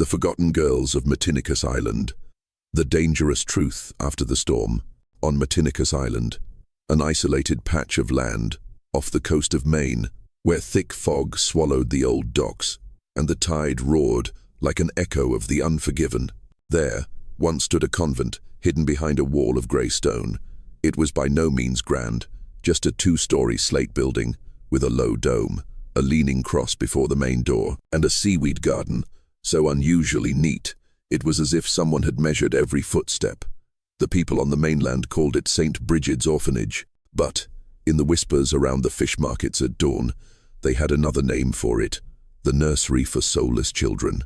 The Forgotten Girls of Matinicus Island. The dangerous truth after the storm. On Matinicus Island, an isolated patch of land off the coast of Maine, where thick fog swallowed the old docks, and the tide roared like an echo of the unforgiven. There once stood a convent, hidden behind a wall of grey stone. It was by no means grand, just a two-story slate building with a low dome, a leaning cross before the main door, and a seaweed garden so unusually neat it was as if someone had measured every footstep. The people on the mainland called it St. Bridget's Orphanage, but, in the whispers around the fish markets at dawn, they had another name for it, the Nursery for Soulless Children.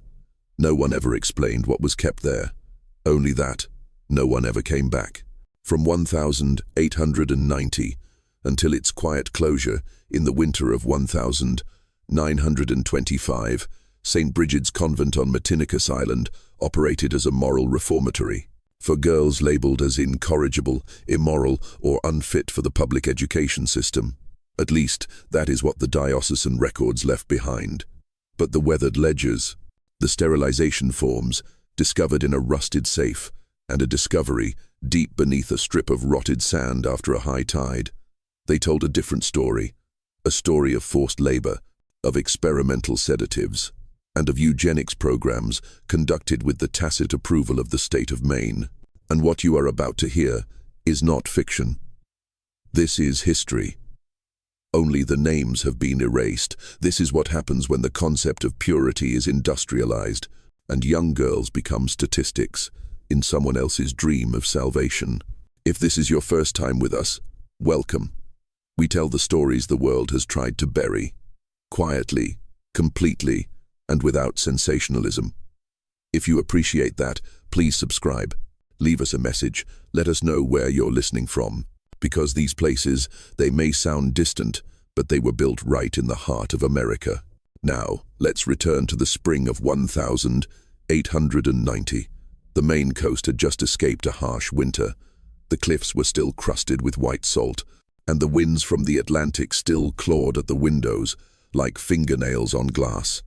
No one ever explained what was kept there, only that no one ever came back. From 1890 until its quiet closure in the winter of 1925, St. Bridget's Convent on Matinicus Island operated as a moral reformatory for girls labelled as incorrigible, immoral, or unfit for the public education system. At least, that is what the diocesan records left behind. But the weathered ledgers, the sterilization forms, discovered in a rusted safe, and a discovery deep beneath a strip of rotted sand after a high tide, they told a different story, a story of forced labor, of experimental sedatives, and of eugenics programs conducted with the tacit approval of the state of Maine. And what you are about to hear is not fiction. This is history. Only the names have been erased. This is what happens when the concept of purity is industrialized, and young girls become statistics in someone else's dream of salvation. If this is your first time with us, welcome. We tell the stories the world has tried to bury, quietly, completely, and without sensationalism. If you appreciate that, please subscribe. Leave us a message. Let us know where you're listening from. Because these places, they may sound distant, but they were built right in the heart of America. Now, let's return to the spring of 1890. The Maine coast had just escaped a harsh winter. The cliffs were still crusted with white salt, and the winds from the Atlantic still clawed at the windows like fingernails on glass.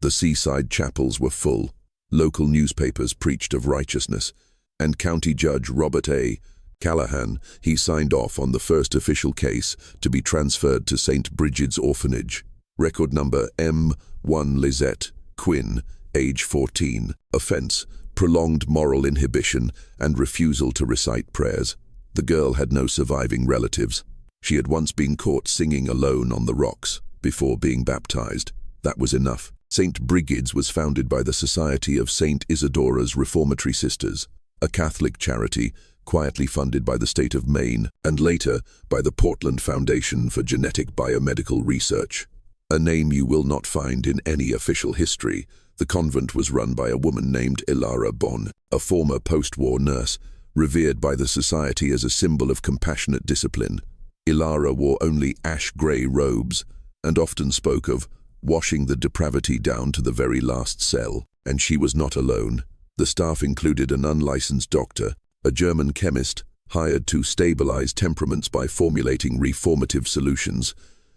The seaside chapels were full. Local newspapers preached of righteousness, and County Judge Robert A. Callahan, he signed off on the first official case to be transferred to St. Bridget's Orphanage. Record number M1 Lizette Quinn, age 14. Offense: prolonged moral inhibition and refusal to recite prayers. The girl had no surviving relatives. She had once been caught singing alone on the rocks before being baptized. That was enough. St. Bridget's was founded by the Society of St. Isidora's Reformatory Sisters, a Catholic charity quietly funded by the state of Maine and later by the Portland Foundation for Genetic Biomedical Research. A name you will not find in any official history. The convent was run by a woman named Ilara Bon, a former post-war nurse, revered by the society as a symbol of compassionate discipline. Ilara wore only ash-grey robes and often spoke of washing the depravity down to the very last cell. And she was not alone. The staff included an unlicensed doctor, a German chemist hired to stabilize temperaments by formulating reformative solutions,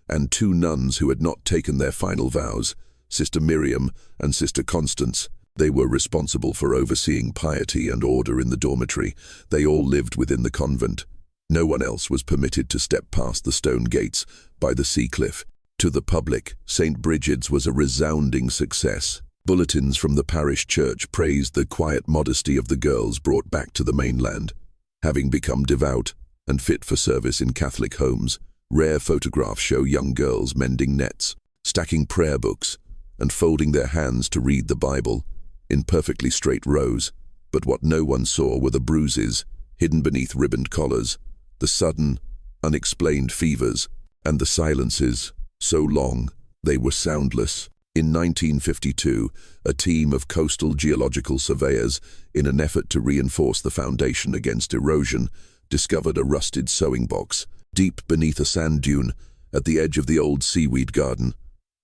and two nuns who had not taken their final vows, Sister Miriam and Sister Constance. They were responsible for overseeing piety and order in the dormitory. They all lived within the convent. No one else was permitted to step past the stone gates by the sea cliff. To the public, St. Bridget's was a resounding success. Bulletins from the parish church praised the quiet modesty of the girls brought back to the mainland. Having become devout and fit for service in Catholic homes, rare photographs show young girls mending nets, stacking prayer books, and folding their hands to read the Bible in perfectly straight rows. But what no one saw were the bruises hidden beneath ribboned collars, the sudden, unexplained fevers, and the silences so long they were soundless. In 1952, a team of coastal geological surveyors, in an effort to reinforce the foundation against erosion, discovered a rusted sewing box deep beneath a sand dune at the edge of the old seaweed garden.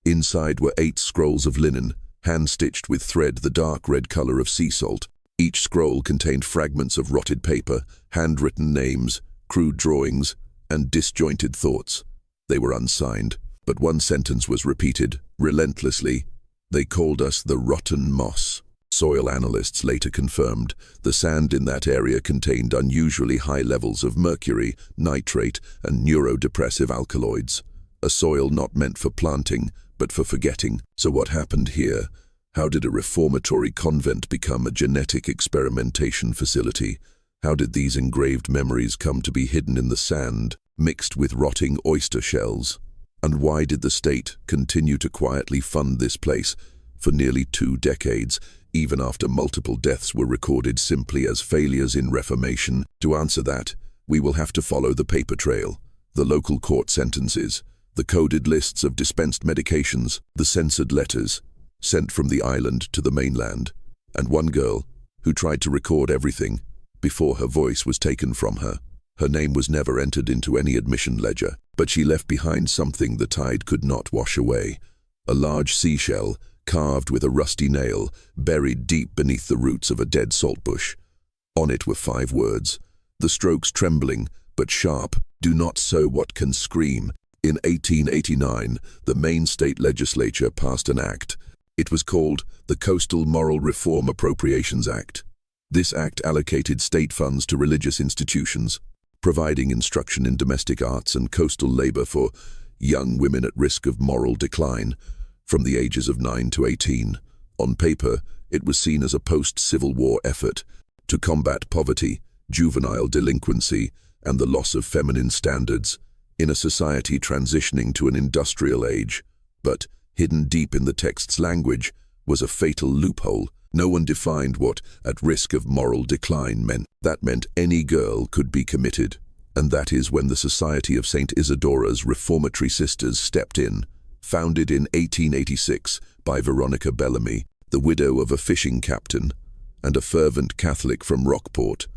Inside were 8 scrolls of linen, hand-stitched with thread the dark red color of sea salt. Each scroll contained fragments of rotted paper, handwritten names, crude drawings, and disjointed thoughts. They were unsigned, but one sentence was repeated, relentlessly. They called us the rotten moss. Soil analysts later confirmed the sand in that area contained unusually high levels of mercury, nitrate, and neurodepressive alkaloids. A soil not meant for planting, but for forgetting. So what happened here? How did a reformatory convent become a genetic experimentation facility? How did these engraved memories come to be hidden in the sand, mixed with rotting oyster shells? And why did the state continue to quietly fund this place for nearly 2 decades, even after multiple deaths were recorded simply as failures in reformation? To answer that, we will have to follow the paper trail, the local court sentences, the coded lists of dispensed medications, the censored letters sent from the island to the mainland, and one girl who tried to record everything before her voice was taken from her. Her name was never entered into any admission ledger, but she left behind something the tide could not wash away. A large seashell, carved with a rusty nail, buried deep beneath the roots of a dead saltbush. On it were 5 words, the strokes trembling, but sharp: "Do not sow what can scream." In 1889, the Maine state legislature passed an act. It was called the Coastal Moral Reform Appropriations Act. This act allocated state funds to religious institutions, providing instruction in domestic arts and coastal labor for young women at risk of moral decline from the ages of 9 to 18. On paper, it was seen as a post-Civil War effort to combat poverty, juvenile delinquency, and the loss of feminine standards in a society transitioning to an industrial age. But hidden deep in the text's language was a fatal loophole. No one defined what "at risk of moral decline" meant. That meant any girl could be committed. And that is when the Society of St. Isidora's Reformatory Sisters stepped in. Founded in 1886 by Veronica Bellamy, the widow of a fishing captain and a fervent Catholic from Rockport.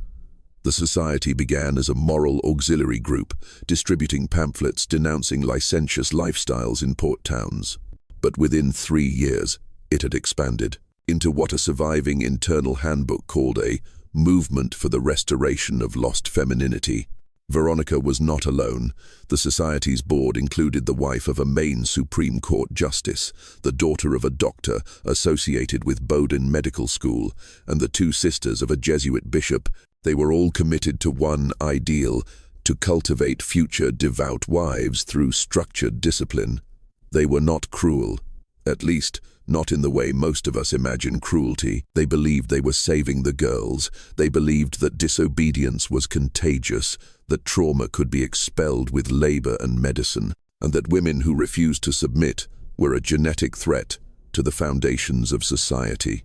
The society began as a moral auxiliary group, distributing pamphlets denouncing licentious lifestyles in port towns. But within 3 years, it had expanded into what a surviving internal handbook called a movement for the restoration of lost femininity. Veronica was not alone. The Society's board included the wife of a Maine Supreme Court justice, the daughter of a doctor associated with Bowdoin Medical School, and the 2 sisters of a Jesuit bishop. They were all committed to one ideal: to cultivate future devout wives through structured discipline. They were not cruel, at least not in the way most of us imagine cruelty. They believed they were saving the girls. They believed that disobedience was contagious, that trauma could be expelled with labor and medicine, and that women who refused to submit were a genetic threat to the foundations of society.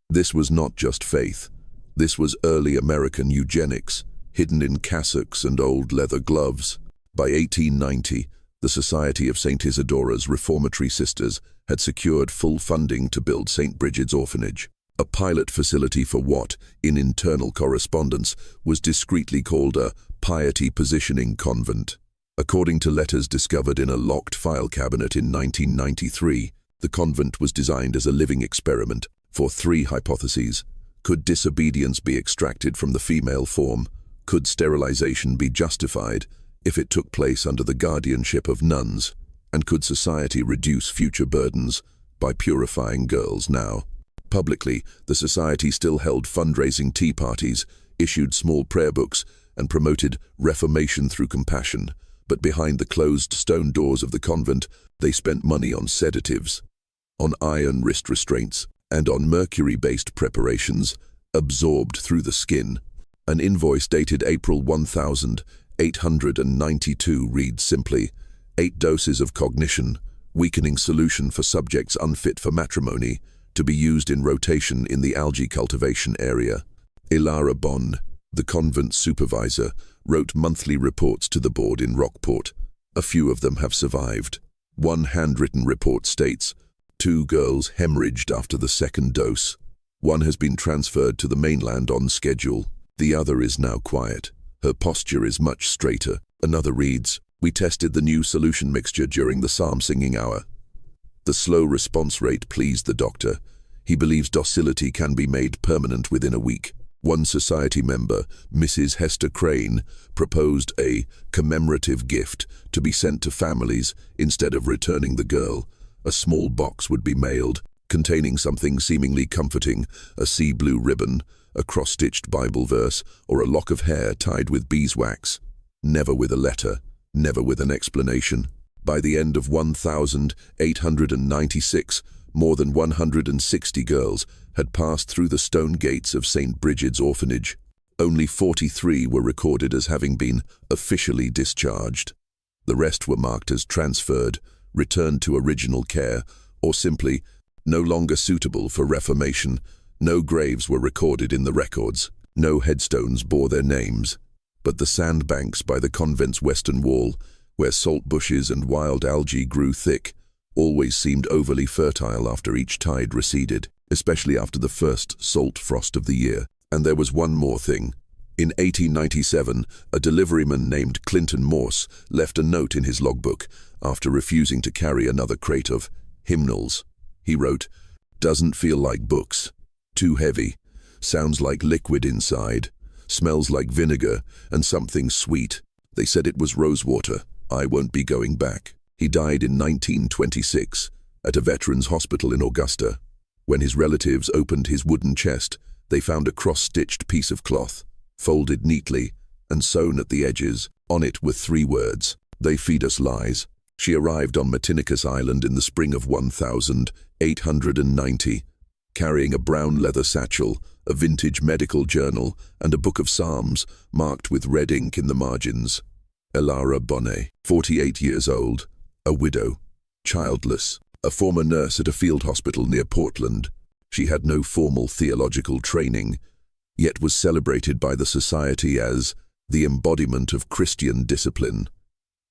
This was not just faith. This was early American eugenics, hidden in cassocks and old leather gloves. By 1890, the Society of St. Isidora's Reformatory Sisters had secured full funding to build St. Bridget's Orphanage, a pilot facility for what, in internal correspondence, was discreetly called a piety positioning convent. According to letters discovered in a locked file cabinet in 1993, the convent was designed as a living experiment for 3 hypotheses. Could disobedience be extracted from the female form? Could sterilization be justified if it took place under the guardianship of nuns? And could society reduce future burdens by purifying girls now? Publicly, the society still held fundraising tea parties, issued small prayer books, and promoted reformation through compassion. But behind the closed stone doors of the convent, they spent money on sedatives, on iron wrist restraints, and on mercury-based preparations absorbed through the skin. An invoice dated April 1892 reads simply, 8 doses of cognition, weakening solution for subjects unfit for matrimony, to be used in rotation in the algae cultivation area. Ilara Bond, the convent supervisor, wrote monthly reports to the board in Rockport. A few of them have survived. One handwritten report states, 2 girls hemorrhaged after the 2nd dose. One has been transferred to the mainland on schedule. The other is now quiet. Her posture is much straighter. Another reads, we tested the new solution mixture during the psalm singing hour. The slow response rate pleased the doctor. He believes docility can be made permanent within a week. One society member, Mrs. Hester Crane, proposed a commemorative gift to be sent to families instead of returning the girl. A small box would be mailed, containing something seemingly comforting, a sea blue ribbon, a cross-stitched Bible verse, or a lock of hair tied with beeswax. Never with a letter, never with an explanation. By the end of 1896, more than 160 girls had passed through the stone gates of St. Brigid's orphanage. Only 43 were recorded as having been officially discharged. The rest were marked as transferred, returned to original care, or simply no longer suitable for reformation. No graves were recorded in the records. No headstones bore their names. But the sandbanks by the convent's western wall, where salt bushes and wild algae grew thick, always seemed overly fertile after each tide receded, especially after the first salt frost of the year. And there was one more thing. In 1897, a deliveryman named Clinton Morse left a note in his logbook after refusing to carry another crate of hymnals. He wrote, "Doesn't feel like books. Too heavy. Sounds like liquid inside. Smells like vinegar and something sweet. They said it was rosewater. I won't be going back." He died in 1926 at a veterans' hospital in Augusta. When his relatives opened his wooden chest, they found a cross-stitched piece of cloth, folded neatly and sewn at the edges. On it were 3 words: "They feed us lies." She arrived on Matinicus Island in the spring of 1890, carrying a brown leather satchel, a vintage medical journal, and a book of psalms marked with red ink in the margins. Elara Bonnet, 48 years old, a widow, childless, a former nurse at a field hospital near Portland. She had no formal theological training, yet was celebrated by the society as the embodiment of Christian discipline.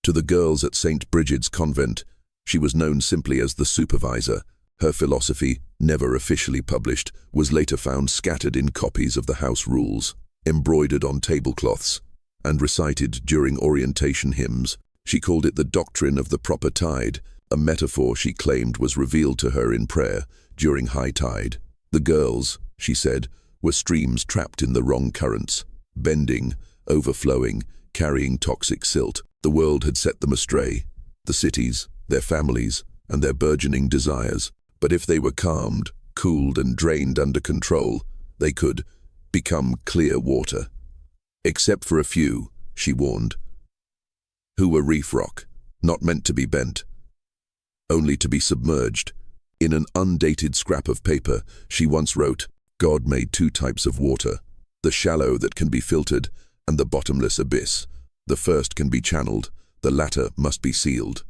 To the girls at St. Brigid's Convent, she was known simply as the supervisor. Her philosophy, never officially published, was later found scattered in copies of the house rules, embroidered on tablecloths, and recited during orientation hymns. She called it the doctrine of the proper tide, a metaphor she claimed was revealed to her in prayer during high tide. The girls, she said, were streams trapped in the wrong currents, bending, overflowing, carrying toxic silt. The world had set them astray, the cities, their families, and their burgeoning desires. But if they were calmed, cooled, and drained under control, they could become clear water. Except for a few, she warned, who were reef rock, not meant to be bent, only to be submerged. In an undated scrap of paper, she once wrote, "God made 2 types of water, the shallow that can be filtered and the bottomless abyss. The first can be channeled, the latter must be sealed.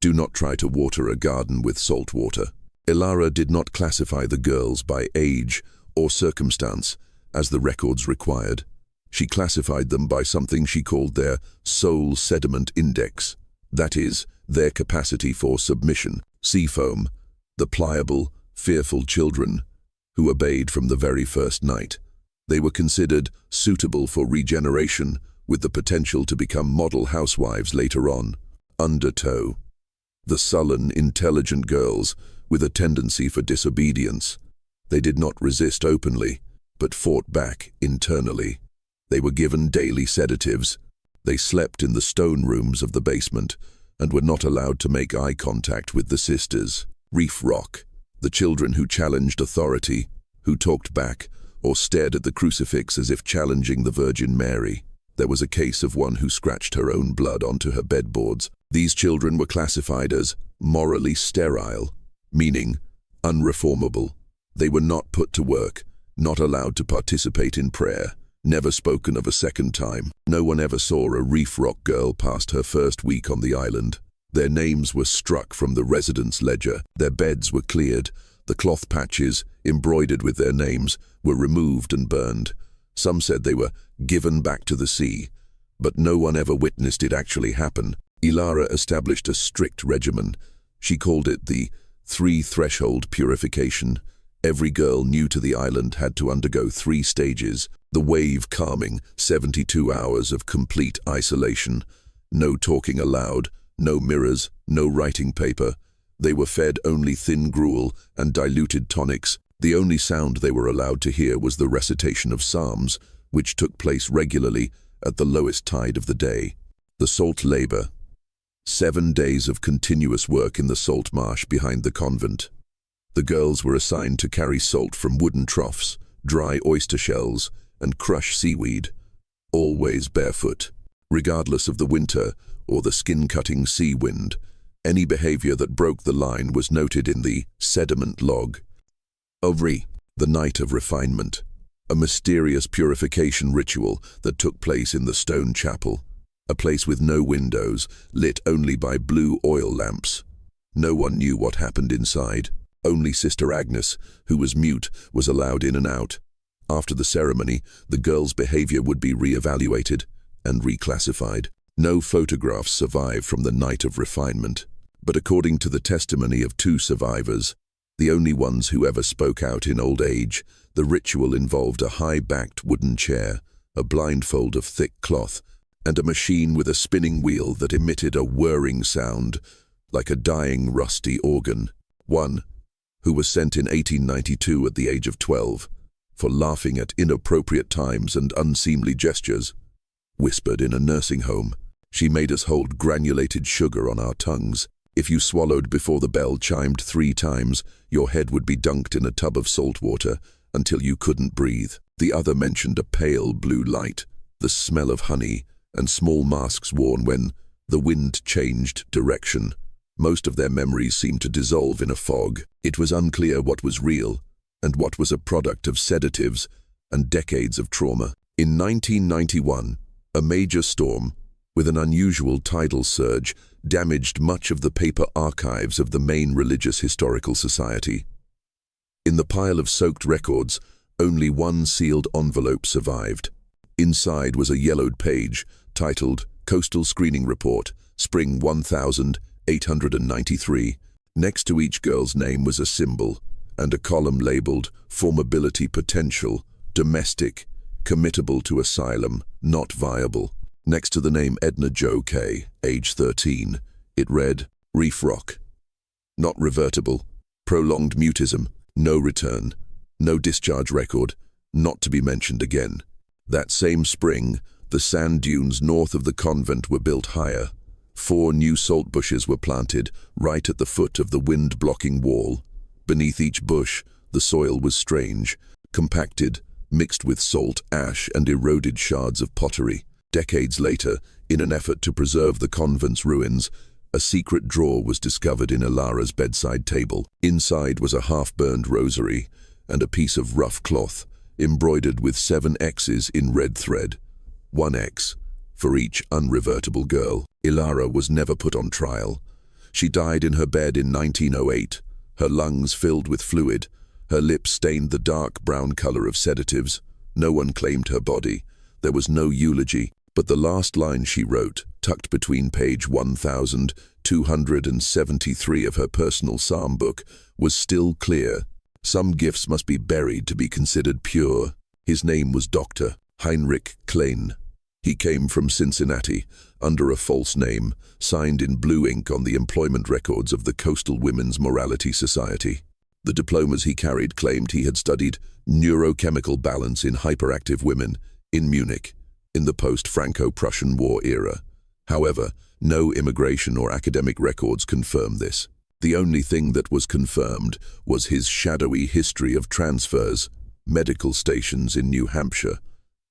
Do not try to water a garden with salt water." Elara did not classify the girls by age or circumstance, as the records required. She classified them by something she called their soul sediment index, that is, their capacity for submission. Sea foam, the pliable, fearful children who obeyed from the very first night. They were considered suitable for regeneration, with the potential to become model housewives later on. Undertow, the sullen, intelligent girls with a tendency for disobedience. They did not resist openly, but fought back internally. They were given daily sedatives. They slept in the stone rooms of the basement and were not allowed to make eye contact with the sisters. Reef rock, the children who challenged authority, who talked back or stared at the crucifix as if challenging the Virgin Mary. There was a case of one who scratched her own blood onto her bedboards. These children were classified as morally sterile, meaning unreformable. They were not put to work, not allowed to participate in prayer, never spoken of a second time. No one ever saw a reef rock girl past her first week on the island. Their names were struck from the residence ledger. Their beds were cleared. The cloth patches, embroidered with their names, were removed and burned. Some said they were given back to the sea, but no one ever witnessed it actually happen. Elara established a strict regimen. She called it the 3-threshold purification. Every girl new to the island had to undergo 3 stages. The wave calming, 72 hours of complete isolation. No talking aloud, no mirrors, no writing paper. They were fed only thin gruel and diluted tonics. The only sound they were allowed to hear was the recitation of psalms, which took place regularly at the lowest tide of the day. The salt labor. 7 days of continuous work in the salt marsh behind the convent. The girls were assigned to carry salt from wooden troughs, dry oyster shells, and crush seaweed, always barefoot. Regardless of the winter or the skin-cutting sea wind, any behavior that broke the line was noted in the sediment log. Ovri, the night of refinement, a mysterious purification ritual that took place in the stone chapel, a place with no windows, lit only by blue oil lamps. No one knew what happened inside. Only Sister Agnes, who was mute, was allowed in and out. After the ceremony, the girls' behavior would be re-evaluated and reclassified. No photographs survive from the night of refinement, but according to the testimony of 2 survivors, the only ones who ever spoke out in old age, the ritual involved a high-backed wooden chair, a blindfold of thick cloth, and a machine with a spinning wheel that emitted a whirring sound, like a dying rusty organ. One, who was sent in 1892 at the age of 12, for laughing at inappropriate times and unseemly gestures, whispered in a nursing home, "She made us hold granulated sugar on our tongues. If you swallowed before the bell chimed 3 times, your head would be dunked in a tub of salt water until you couldn't breathe." The other mentioned a pale blue light, the smell of honey, and small masks worn when the wind changed direction. Most of their memories seemed to dissolve in a fog. It was unclear what was real and what was a product of sedatives and decades of trauma. In 1991, a major storm, with an unusual tidal surge, damaged much of the paper archives of the main religious historical society. In the pile of soaked records, only one sealed envelope survived. Inside was a yellowed page titled Coastal Screening Report, Spring 1893. Next to each girl's name was a symbol and a column labeled Formability Potential, Domestic, Committable to Asylum, Not Viable. Next to the name Edna Jo K, age 13, it read, Reef Rock. Not revertible, prolonged mutism, no return, no discharge record, not to be mentioned again. That same spring, the sand dunes north of the convent were built higher. 4 new salt bushes were planted right at the foot of the wind-blocking wall. Beneath each bush, the soil was strange, compacted, mixed with salt, ash, and eroded shards of pottery. Decades later, in an effort to preserve the convent's ruins, a secret drawer was discovered in Ilara's bedside table. Inside was a half-burned rosary and a piece of rough cloth, embroidered with 7 X's in red thread. 1 X for each unrevertible girl. Ilara was never put on trial. She died in her bed in 1908, her lungs filled with fluid, her lips stained the dark brown color of sedatives. No one claimed her body. There was no eulogy, but the last line she wrote, tucked between page 1273 of her personal psalm book, was still clear. Some gifts must be buried to be considered pure. His name was Dr. Heinrich Klein. He came from Cincinnati, under a false name, signed in blue ink on the employment records of the Coastal Women's Morality Society. The diplomas he carried claimed he had studied neurochemical balance in hyperactive women in Munich, in the post-Franco-Prussian War era. However, no immigration or academic records confirm this. The only thing that was confirmed was his shadowy history of transfers, medical stations in New Hampshire,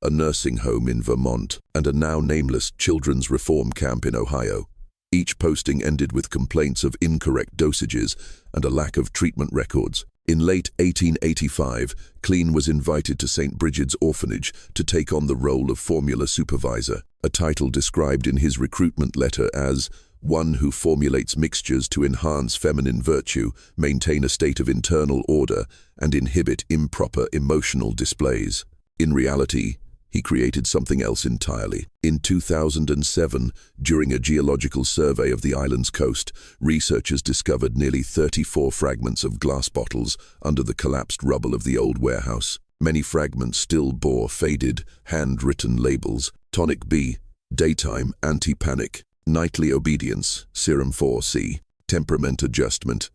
a nursing home in Vermont, and a now nameless children's reform camp in Ohio. Each posting ended with complaints of incorrect dosages and a lack of treatment records. In late 1885, Klein was invited to St. Brigid's Orphanage to take on the role of formula supervisor, a title described in his recruitment letter as one who formulates mixtures to enhance feminine virtue, maintain a state of internal order, and inhibit improper emotional displays. In reality, he created something else entirely. In 2007, during a geological survey of the island's coast, researchers discovered nearly 34 fragments of glass bottles under the collapsed rubble of the old warehouse. Many fragments still bore faded, hand-written labels: Tonic B, Daytime Anti-Panic, Nightly Obedience, Serum 4C, Temperament Adjustment,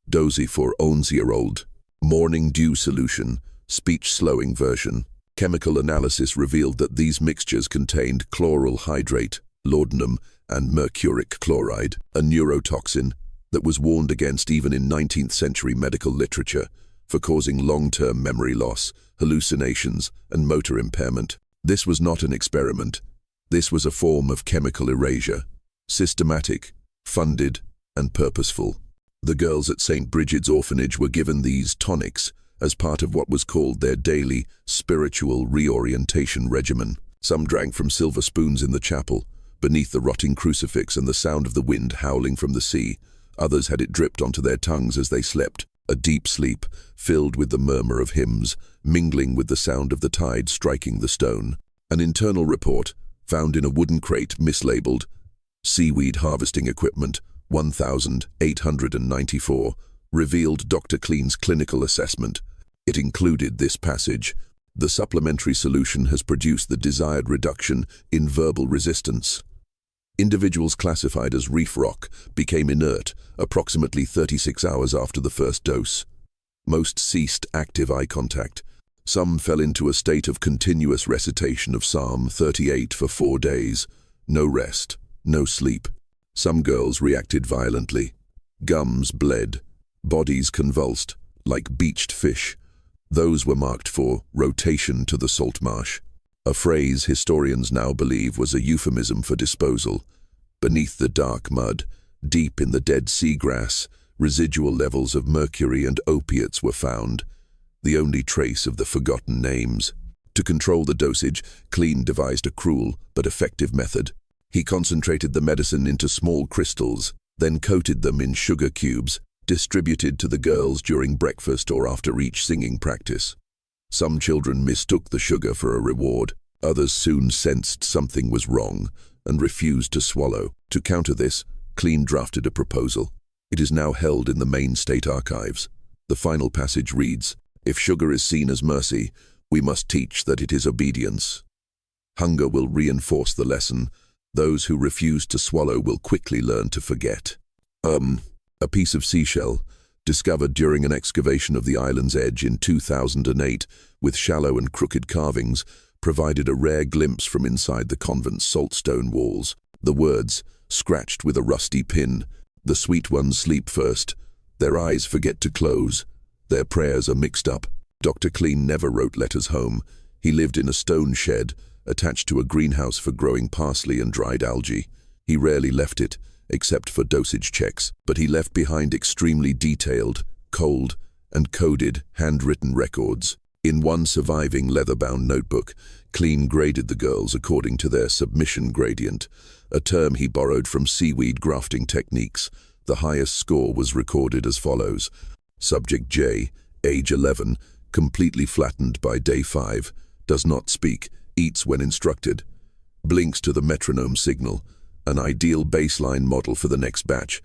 Dozy for 11-year-old, Morning Dew Solution, Speech-Slowing Version. Chemical analysis revealed that these mixtures contained chloral hydrate, laudanum, and mercuric chloride, a neurotoxin, that was warned against even in 19th century medical literature for causing long-term memory loss, hallucinations, and motor impairment. This was not an experiment. This was a form of chemical erasure, systematic, funded, and purposeful. The girls at St. Brigid's Orphanage were given these tonics as part of what was called their daily spiritual reorientation regimen. Some drank from silver spoons in the chapel, beneath the rotting crucifix and the sound of the wind howling from the sea. Others had it dripped onto their tongues as they slept, a deep sleep filled with the murmur of hymns, mingling with the sound of the tide striking the stone. An internal report, found in a wooden crate mislabeled Seaweed Harvesting Equipment 1894, revealed Dr. Clean's clinical assessment. It included this passage: "The supplementary solution has produced the desired reduction in verbal resistance." Individuals classified as reef rock became inert approximately 36 hours after the first dose. Most ceased active eye contact. Some fell into a state of continuous recitation of Psalm 38 for 4 days. No rest, no sleep. Some girls reacted violently. Gums bled, bodies convulsed, like beached fish. Those were marked for rotation to the salt marsh, a phrase historians now believe was a euphemism for disposal. Beneath the dark mud, deep in the dead seagrass, residual levels of mercury and opiates were found, the only trace of the forgotten names. To control the dosage, Clean devised a cruel but effective method. He concentrated the medicine into small crystals, then coated them in sugar cubes, distributed to the girls during breakfast or after each singing practice. Some children mistook the sugar for a reward. Others soon sensed something was wrong and refused to swallow. To counter this, Clean drafted a proposal. It is now held in the main state archives. The final passage reads, "If sugar is seen as mercy, we must teach that it is obedience. Hunger will reinforce the lesson. Those who refuse to swallow will quickly learn to forget." A piece of seashell, discovered during an excavation of the island's edge in 2008 with shallow and crooked carvings, provided a rare glimpse from inside the convent's saltstone walls. The words, scratched with a rusty pin, "The sweet ones sleep first. Their eyes forget to close. Their prayers are mixed up." Dr. Clean never wrote letters home. He lived in a stone shed, attached to a greenhouse for growing parsley and dried algae. He rarely left it, except for dosage checks, but he left behind extremely detailed, cold, and coded handwritten records. In one surviving leather-bound notebook, Clean graded the girls according to their submission gradient, a term he borrowed from seaweed grafting techniques. The highest score was recorded as follows: Subject J, age 11, completely flattened by day 5, does not speak, eats when instructed, blinks to the metronome signal, an ideal baseline model for the next batch.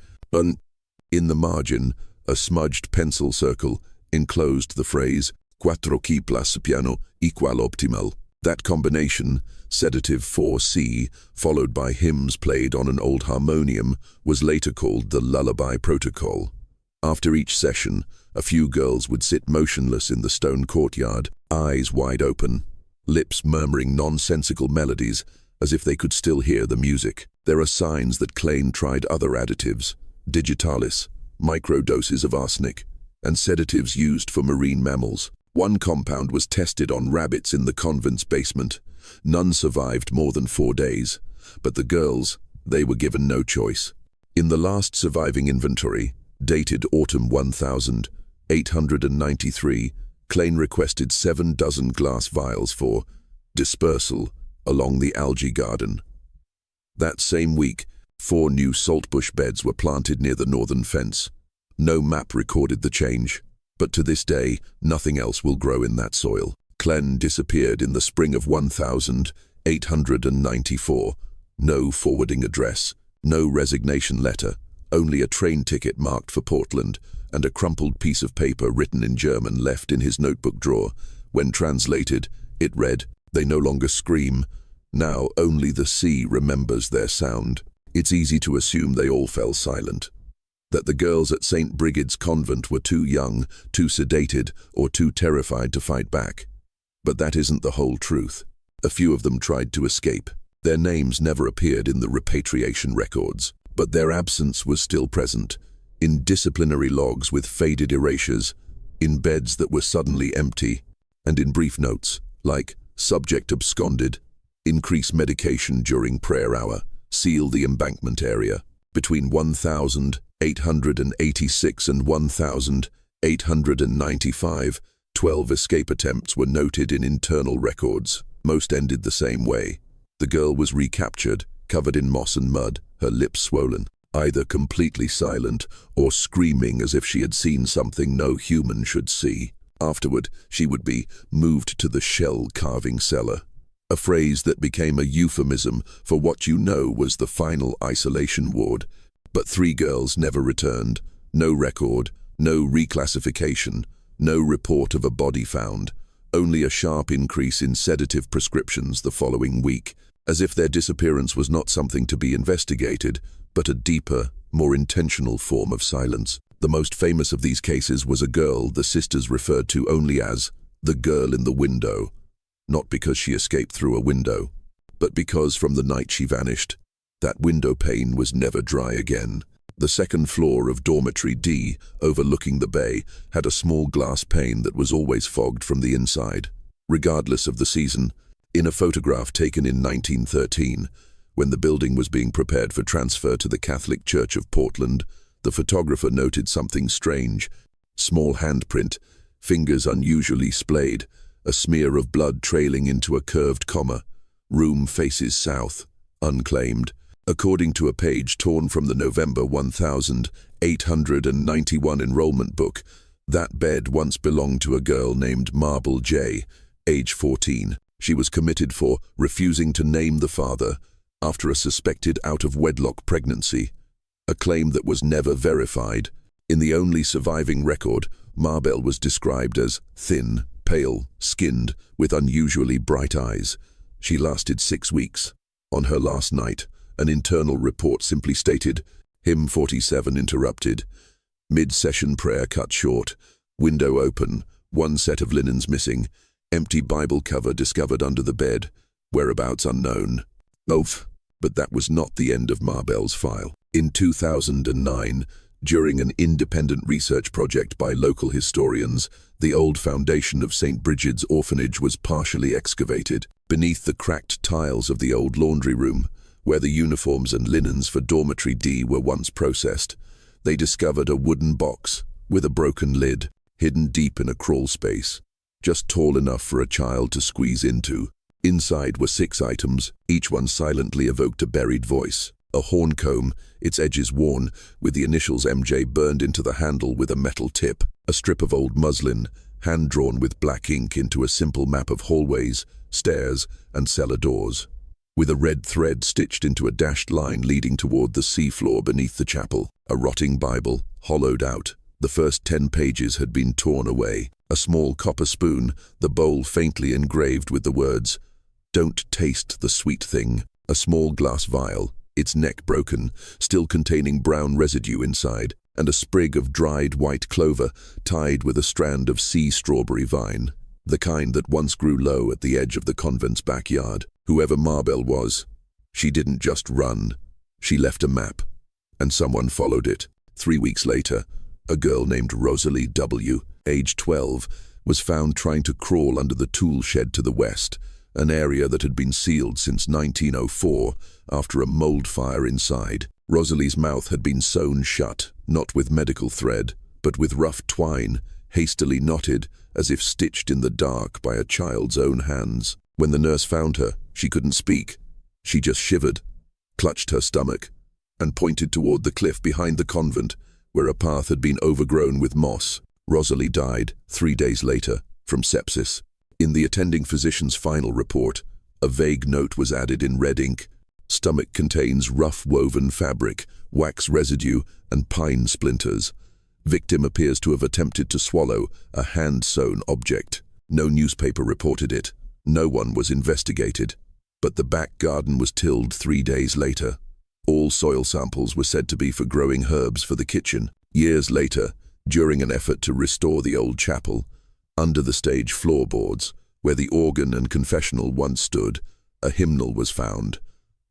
In the margin, a smudged pencil circle enclosed the phrase, 4 plus piano equal optimal. That combination, sedative 4C, followed by hymns played on an old harmonium, was later called the lullaby protocol. After each session, a few girls would sit motionless in the stone courtyard, eyes wide open, lips murmuring nonsensical melodies, as if they could still hear the music. There are signs that Clean tried other additives, digitalis, microdoses of arsenic, and sedatives used for marine mammals. One compound was tested on rabbits in the convent's basement. None survived more than 4 days, but the girls, they were given no choice. In the last surviving inventory, dated autumn 1893, Clean requested 7 dozen glass vials for dispersal along the algae garden. That same week, 4 new saltbush beds were planted near the northern fence. No map recorded the change, but to this day, nothing else will grow in that soil. Clean disappeared in the spring of 1894. No forwarding address, no resignation letter, only a train ticket marked for Portland and a crumpled piece of paper written in German left in his notebook drawer. When translated, it read, "They no longer scream. Now only the sea remembers their sound." It's easy to assume they all fell silent. That the girls at St. Brigid's Convent were too young, too sedated, or too terrified to fight back. But that isn't the whole truth. A few of them tried to escape. Their names never appeared in the repatriation records, but their absence was still present, in disciplinary logs with faded erasures, in beds that were suddenly empty, and in brief notes like subject absconded, increase medication during prayer hour, seal the embankment area. Between 1,886 and 1,895, 12 escape attempts were noted in internal records. Most ended the same way. The girl was recaptured, covered in moss and mud, her lips swollen, either completely silent or screaming as if she had seen something no human should see. Afterward, she would be moved to the shell-carving cellar, a phrase that became a euphemism for what you know was the final isolation ward. But 3 girls never returned. No record, no reclassification, no report of a body found, only a sharp increase in sedative prescriptions the following week, as if their disappearance was not something to be investigated, but a deeper, more intentional form of silence. The most famous of these cases was a girl the sisters referred to only as the girl in the window, not because she escaped through a window, but because from the night she vanished, that window pane was never dry again. The second floor of dormitory D, overlooking the bay, had a small glass pane that was always fogged from the inside, regardless of the season. In a photograph taken in 1913, when the building was being prepared for transfer to the Catholic Church of Portland, the photographer noted something strange. Small handprint, fingers unusually splayed, a smear of blood trailing into a curved comma. Room faces south, unclaimed. According to a page torn from the November 1891 enrollment book, that bed once belonged to a girl named Marble J., age 14. She was committed for refusing to name the father after a suspected out-of-wedlock pregnancy, a claim that was never verified. In the only surviving record, Marbell was described as thin, pale, skinned, with unusually bright eyes. She lasted 6 weeks. On her last night, an internal report simply stated, hymn 47 interrupted, mid-session prayer cut short, window open, 1 set of linens missing, empty Bible cover discovered under the bed, whereabouts unknown. Oof, but that was not the end of Marbell's file. In 2009, during an independent research project by local historians, the old foundation of St. Bridget's orphanage was partially excavated. Beneath the cracked tiles of the old laundry room, where the uniforms and linens for dormitory D were once processed, they discovered a wooden box with a broken lid, hidden deep in a crawl space, just tall enough for a child to squeeze into. Inside were 6 items, each one silently evoked a buried voice. A horn comb, its edges worn, with the initials MJ burned into the handle with a metal tip. A strip of old muslin, hand-drawn with black ink into a simple map of hallways, stairs, and cellar doors, with a red thread stitched into a dashed line leading toward the seafloor beneath the chapel. A rotting Bible, hollowed out. The first 10 pages had been torn away. A small copper spoon, the bowl faintly engraved with the words, "Don't taste the sweet thing." A small glass vial, its neck broken, still containing brown residue inside, and a sprig of dried white clover tied with a strand of sea strawberry vine, the kind that once grew low at the edge of the convent's backyard. Whoever Marbell was, she didn't just run. She left a map, and someone followed it. 3 weeks later, a girl named Rosalie W., age 12, was found trying to crawl under the tool shed to the west, an area that had been sealed since 1904 after a mold fire inside. Rosalie's mouth had been sewn shut, not with medical thread, but with rough twine, hastily knotted, as if stitched in the dark by a child's own hands. When the nurse found her, she couldn't speak. She just shivered, clutched her stomach, and pointed toward the cliff behind the convent, where a path had been overgrown with moss. Rosalie died 3 days later from sepsis. In the attending physician's final report, a vague note was added in red ink. Stomach contains rough woven fabric, wax residue, and pine splinters. Victim appears to have attempted to swallow a hand-sewn object. No newspaper reported it. No one was investigated. But the back garden was tilled 3 days later. All soil samples were said to be for growing herbs for the kitchen. Years later, during an effort to restore the old chapel, under the stage floorboards, where the organ and confessional once stood, a hymnal was found,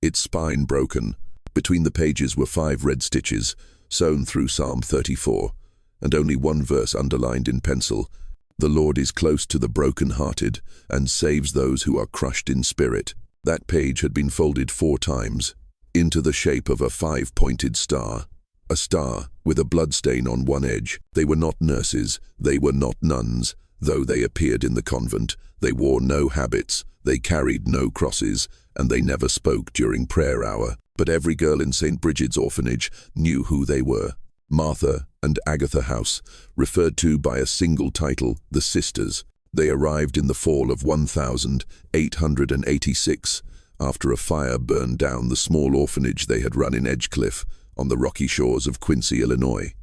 its spine broken. Between the pages were 5 red stitches, sewn through Psalm 34, and only one verse underlined in pencil: "The Lord is close to the broken-hearted and saves those who are crushed in spirit." That page had been folded 4 times, into the shape of a 5-pointed star. A star with a bloodstain on one edge. They were not nurses, they were not nuns. Though they appeared in the convent, they wore no habits, they carried no crosses, and they never spoke during prayer hour. But every girl in St. Bridget's orphanage knew who they were. Martha and Agatha House, referred to by a single title, the Sisters. They arrived in the fall of 1886, after a fire burned down the small orphanage they had run in Edgecliff, on the rocky shores of Quincy, Illinois.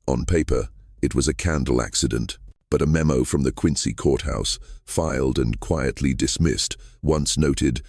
On paper, it was a candle accident, but a memo from the Quincy courthouse, filed and quietly dismissed, once noted,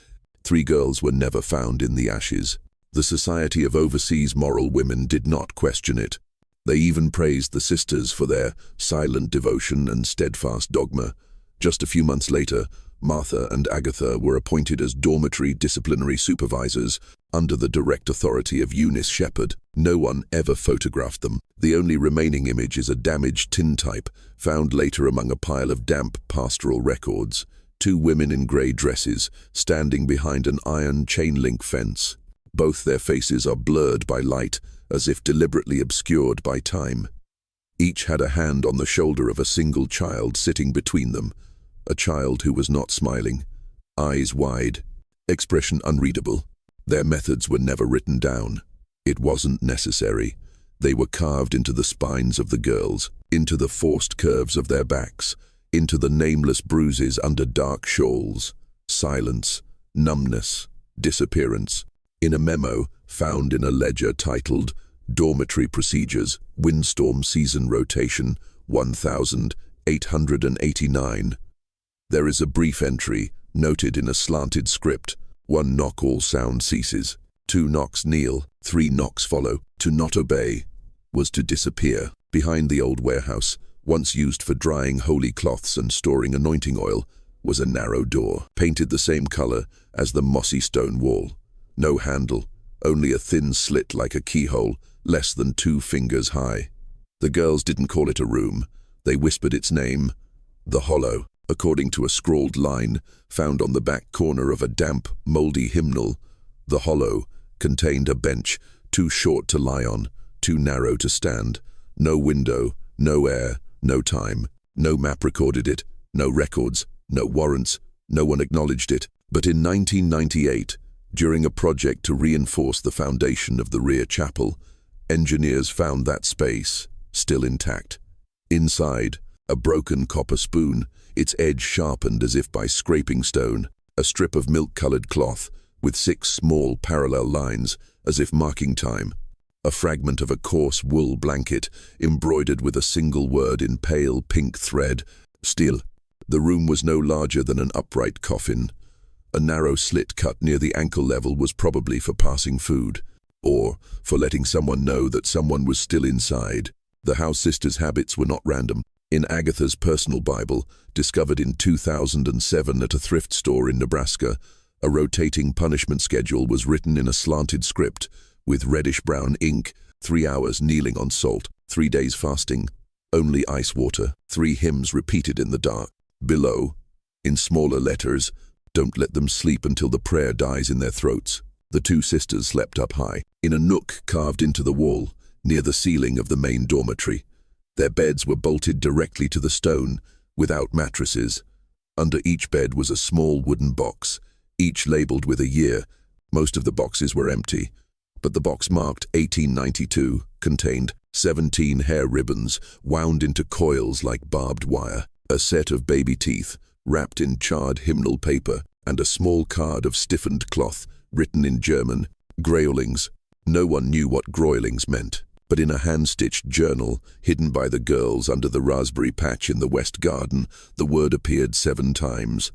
3 girls were never found in the ashes. The Society of Overseas Moral Women did not question it. They even praised the sisters for their silent devotion and steadfast dogma. Just a few months later, Martha and Agatha were appointed as dormitory disciplinary supervisors under the direct authority of Eunice Shepherd. No one ever photographed them. The only remaining image is a damaged tintype found later among a pile of damp pastoral records. 2 women in grey dresses standing behind an iron chain-link fence. Both their faces are blurred by light, as if deliberately obscured by time. Each had a hand on the shoulder of a single child sitting between them. A child who was not smiling, eyes wide, expression unreadable. Their methods were never written down. It wasn't necessary. They were carved into the spines of the girls, into the forced curves of their backs, into the nameless bruises under dark shawls. Silence, numbness, disappearance. In a memo found in a ledger titled "Dormitory Procedures, Windstorm Season Rotation, 1889. There is a brief entry, noted in a slanted script: 1 knock all sound ceases, 2 knocks kneel, 3 knocks follow. To not obey was to disappear. Behind the old warehouse, once used for drying holy cloths and storing anointing oil, was a narrow door, painted the same color as the mossy stone wall. No handle, only a thin slit like a keyhole, less than 2 fingers high. The girls didn't call it a room. They whispered its name, the Hollow, according to a scrawled line found on the back corner of a damp, moldy hymnal. The Hollow contained a bench, too short to lie on, too narrow to stand. No window, no air, no time. No map recorded it, no records, no warrants. No one acknowledged it. But in 1998, during a project to reinforce the foundation of the rear chapel, engineers found that space, still intact. Inside, a broken copper spoon, its edge sharpened as if by scraping stone, a strip of milk-colored cloth with 6 small parallel lines, as if marking time, a fragment of a coarse wool blanket embroidered with a single word in pale pink thread. Still, the room was no larger than an upright coffin. A narrow slit cut near the ankle level was probably for passing food, or for letting someone know that someone was still inside. The house sisters' habits were not random. In Agatha's personal Bible, discovered in 2007 at a thrift store in Nebraska, a rotating punishment schedule was written in a slanted script, with reddish-brown ink: 3 hours kneeling on salt, 3 days fasting, only ice water, 3 hymns repeated in the dark. Below, in smaller letters, "Don't let them sleep until the prayer dies in their throats." The 2 sisters slept up high, in a nook carved into the wall, near the ceiling of the main dormitory. Their beds were bolted directly to the stone, without mattresses. Under each bed was a small wooden box, each labeled with a year. Most of the boxes were empty, but the box marked 1892 contained 17 hair ribbons wound into coils like barbed wire, a set of baby teeth wrapped in charred hymnal paper, and a small card of stiffened cloth written in German, Graulings. No one knew what Graulings meant, but in a hand-stitched journal hidden by the girls under the raspberry patch in the west garden, the word appeared 7 times.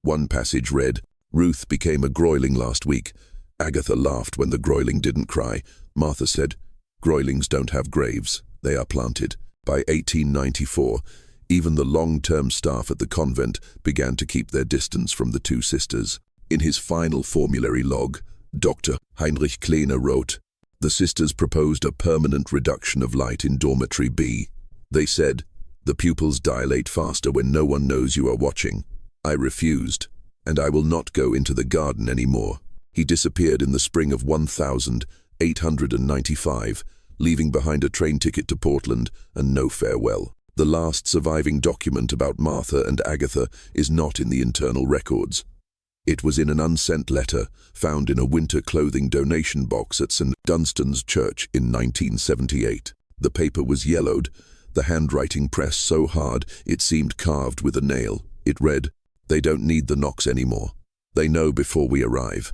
One passage read, "Ruth became a Grauling last week." Agatha laughed when the Grauling didn't cry. Martha said, "Graulings don't have graves, they are planted." By 1894, even the long-term staff at the convent began to keep their distance from the 2 sisters. In his final formulary log, Dr. Heinrich Kleene wrote, The sisters proposed a permanent reduction of light in dormitory B. They said, "The pupils dilate faster when no one knows you are watching." I refused, and I will not go into the garden anymore. He disappeared in the spring of 1895, leaving behind a train ticket to Portland and no farewell. The last surviving document about Martha and Agatha is not in the internal records. It was in an unsent letter found in a winter clothing donation box at St. Dunstan's Church in 1978. The paper was yellowed, the handwriting pressed so hard it seemed carved with a nail. It read, "They don't need the knocks anymore. They know before we arrive.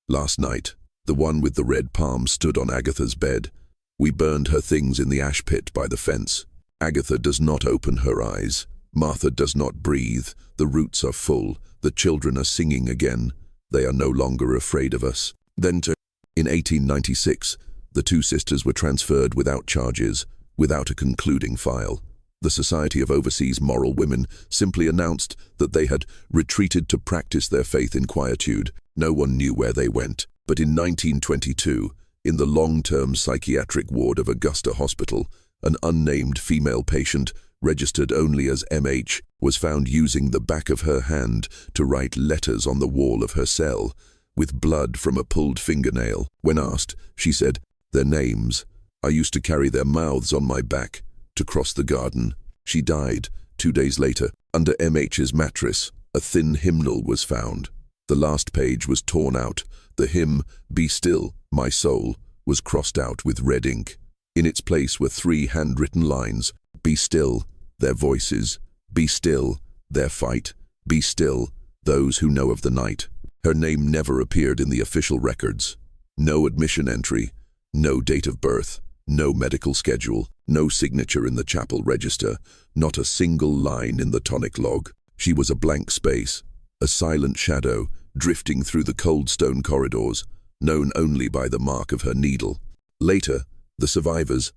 Last night, the one with the red palm stood on Agatha's bed. We burned her things in the ash pit by the fence. Agatha does not open her eyes. Martha does not breathe. The roots are full. The children are singing again. They are no longer afraid of us." In 1896, the two sisters were transferred without charges, without a concluding file. The Society of Overseas Moral Women simply announced that they had retreated to practice their faith in quietude. No one knew where they went. But in 1922, in the long-term psychiatric ward of Augusta Hospital, an unnamed female patient, registered only as MH, was found using the back of her hand to write letters on the wall of her cell, with blood from a pulled fingernail. When asked, she said, "Their names. I used to carry their mouths on my back to cross the garden." She died 2 days later. Under MH's mattress, a thin hymnal was found. The last page was torn out. The hymn, "Be Still, My Soul," was crossed out with red ink. In its place were 3 handwritten lines: "Be still, their voices. Be still, their fight. Be still, those who know of the night." Her name never appeared in the official records. No admission entry, no date of birth, no medical schedule, no signature in the chapel register, not a single line in the tonic log. She was a blank space, a silent shadow drifting through the cold stone corridors, known only by the mark of her needle. Later, the survivors,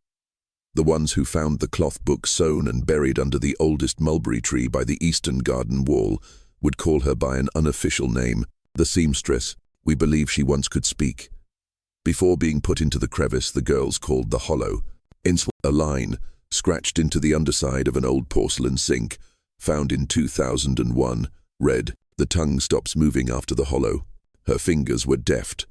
the ones who found the cloth book sewn and buried under the oldest mulberry tree by the eastern garden wall, would call her by an unofficial name, the seamstress. We believe she once could speak. Before being put into the crevice the girls called the hollow, a line scratched into the underside of an old porcelain sink, found in 2001, read, "The tongue stops moving after the hollow." Her fingers were deft.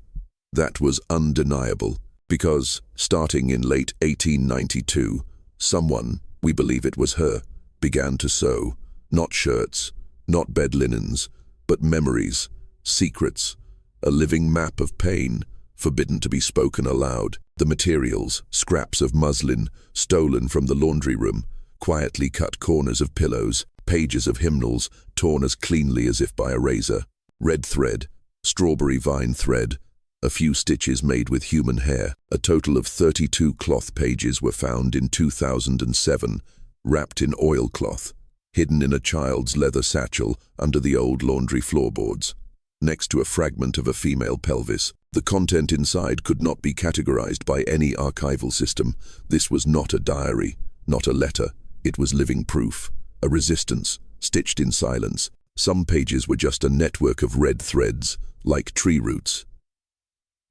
That was undeniable, because, starting in late 1892, someone, we believe it was her, began to sew, not shirts, not bed linens, but memories, secrets, a living map of pain, forbidden to be spoken aloud. The materials, scraps of muslin, stolen from the laundry room, quietly cut corners of pillows, pages of hymnals, torn as cleanly as if by a razor. Red thread, strawberry vine thread, a few stitches made with human hair. A total of 32 cloth pages were found in 2007, wrapped in oilcloth, hidden in a child's leather satchel under the old laundry floorboards, next to a fragment of a female pelvis. The content inside could not be categorized by any archival system. This was not a diary, not a letter. It was living proof, a resistance, stitched in silence. Some pages were just a network of red threads, like tree roots.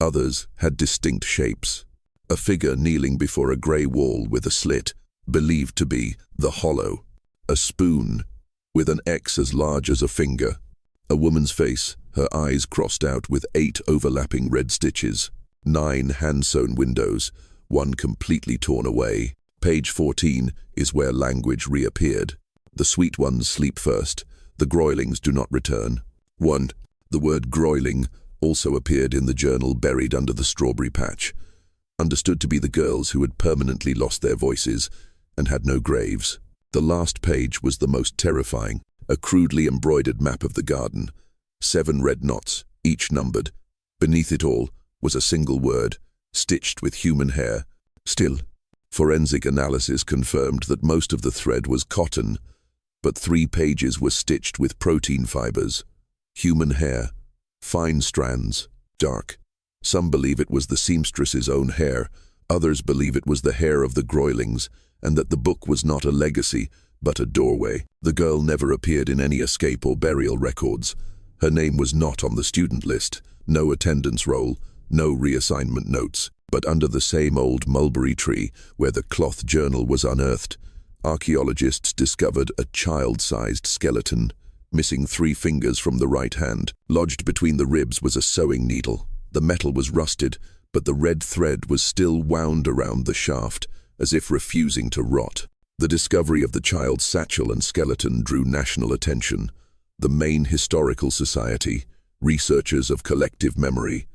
Others had distinct shapes. A figure kneeling before a grey wall with a slit, believed to be the hollow. A spoon, with an X as large as a finger. A woman's face, her eyes crossed out with 8 overlapping red stitches. 9 hand-sewn windows, one completely torn away. Page 14 is where language reappeared. The sweet ones sleep first. The groylings do not return. 1. The word groyling also appeared in the journal buried under the strawberry patch, understood to be the girls who had permanently lost their voices and had no graves. The last page was the most terrifying, a crudely embroidered map of the garden. 7 red knots, each numbered. Beneath it all was a single word, stitched with human hair. Still, forensic analysis confirmed that most of the thread was cotton, but 3 pages were stitched with protein fibers. Human hair, fine strands, dark. Some believe it was the seamstress's own hair, others believe it was the hair of the groylings, and that the book was not a legacy, but a doorway. The girl never appeared in any escape or burial records. Her name was not on the student list, no attendance roll, no reassignment notes. But under the same old mulberry tree where the cloth journal was unearthed, archaeologists discovered a child-sized skeleton, missing 3 fingers from the right hand. Lodged between the ribs was a sewing needle. The metal was rusted, but the red thread was still wound around the shaft, as if refusing to rot. The discovery of the child's satchel and skeleton drew national attention. The Maine Historical Society, researchers of collective memory,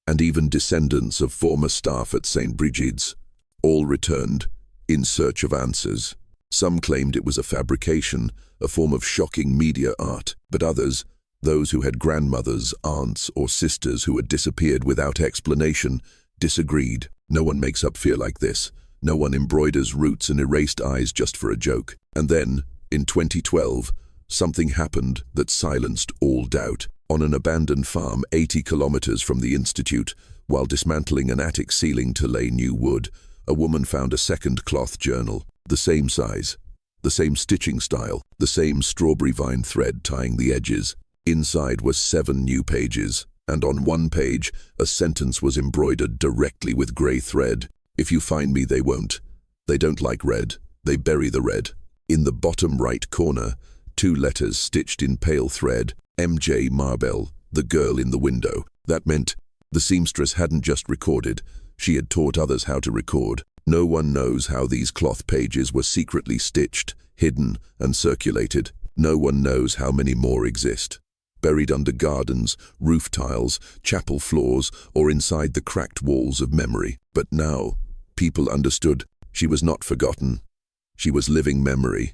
and even descendants of former staff at St. Brigid's, all returned in search of answers. Some claimed it was a fabrication, a form of shocking media art, but others, those who had grandmothers, aunts, or sisters who had disappeared without explanation, disagreed. No one makes up fear like this. No one embroiders roots and erased eyes just for a joke. And then, in 2012, something happened that silenced all doubt. On an abandoned farm 80 kilometers from the Institute, while dismantling an attic ceiling to lay new wood, a woman found a second cloth journal. The same size, the same stitching style, the same strawberry vine thread tying the edges. Inside was 7 new pages, and on one page, a sentence was embroidered directly with grey thread. "If you find me, they won't. They don't like red. They bury the red." In the bottom right corner, 2 letters stitched in pale thread, MJ Marbell, the girl in the window. That meant the seamstress hadn't just recorded, she had taught others how to record. No one knows how these cloth pages were secretly stitched, hidden, and circulated. No one knows how many more exist, buried under gardens, roof tiles, chapel floors, or inside the cracked walls of memory. But now, people understood she was not forgotten. She was living memory.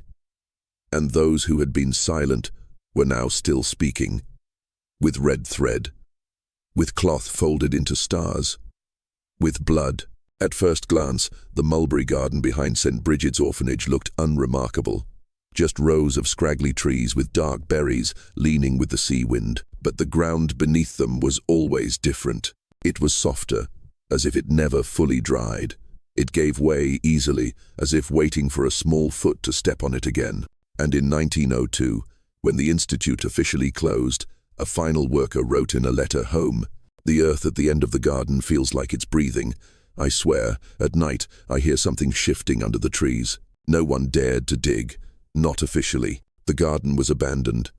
And those who had been silent were now still speaking, with red thread, with cloth folded into stars, with blood. At first glance, the mulberry garden behind St. Brigid's orphanage looked unremarkable. Just rows of scraggly trees with dark berries leaning with the sea wind. But the ground beneath them was always different. It was softer, as if it never fully dried. It gave way easily, as if waiting for a small foot to step on it again. And in 1902, when the Institute officially closed, a final worker wrote in a letter home, "The earth at the end of the garden feels like it's breathing. I swear, at night I hear something shifting under the trees." No one dared to dig, not officially. The garden was abandoned.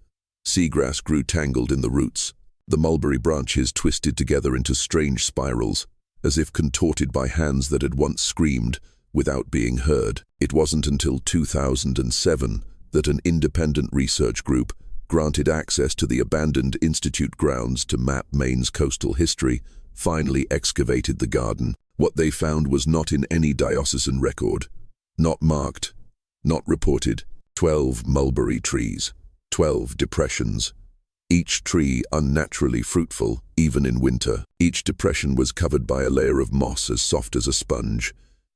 Seagrass grew tangled in the roots. The mulberry branches twisted together into strange spirals, as if contorted by hands that had once screamed without being heard. It wasn't until 2007 that an independent research group granted access to the abandoned Institute grounds to map Maine's coastal history, finally excavated the garden. What they found was not in any diocesan record, not marked, not reported. 12 mulberry trees, 12 depressions, each tree unnaturally fruitful, even in winter. Each depression was covered by a layer of moss as soft as a sponge,